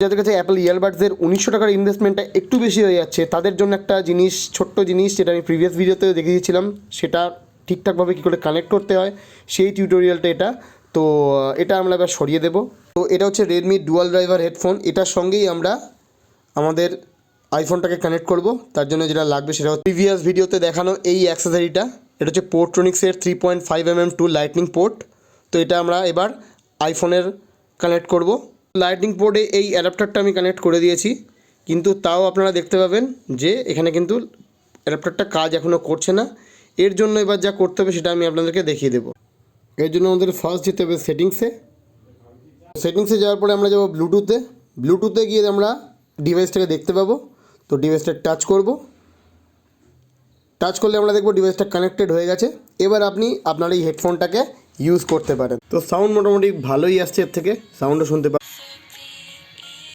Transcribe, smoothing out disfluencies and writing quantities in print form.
যাদের কাছে অ্যাপল ইয়ারবাডসের 1900 টাকার ইনভেস্টমেন্টটা একটু বেশি হয়ে যাচ্ছে তাদের জন্য একটা জিনিস, ছোট্ট জিনিস, যেটা আমি প্রিভিয়াস ভিডিওতেও দেখিয়েছিলাম, সেটা ঠিকঠাকভাবে কী করে কানেক্ট করতে হয় সেই টিউটোরিয়ালটা এটা। তো এটা আমরা এবার সরিয়ে দেবো। তো এটা হচ্ছে রেডমি ডুয়াল ড্রাইভার হেডফোন। এটার সঙ্গেই আমরা আমাদের আইফোনটাকে কানেক্ট করব। তার জন্য যেটা লাগবে সেটা হচ্ছে প্রিভিয়াস ভিডিওতে দেখানো এই অ্যাক্সেসরিটা। এটা হচ্ছে পোর্ট্রনিক্সের 3.5mm 2 লাইটনিং পোর্ট। তো এটা আমরা এবার আইফোনের কানেক্ট করব। লাইটনিং পোর্টে এই অ্যাডাপ্টারটা আমি কানেক্ট করে দিয়েছি, কিন্তু তাও আপনারা দেখতে পাবেন যে এখানে কিন্তু অ্যাডাপ্টারটা কাজ এখনও করছে না। এর জন্য এবার যা করতে হবে সেটা আমি আপনাদেরকে দেখিয়ে দেবো। এর জন্য আমাদের ফার্স্ট যেতে হবে সেটিংসে যাওয়ার পরে আমরা যাবো ব্লুটুথে গিয়ে আমরা ডিভাইসটাকে দেখতে পাবো। তো ডিভাইসটা টাচ করব। টাচ করলে আমরা দেখব ডিভাইসটা কানেক্টেড হয়ে গেছে। এবার আপনি আপনার এই হেডফোনটাকে ইউজ করতে পারেন। তো সাউন্ড মোটামুটি ভালোই আসছে, এর থেকে সাউন্ডও শুনতে পাবেন।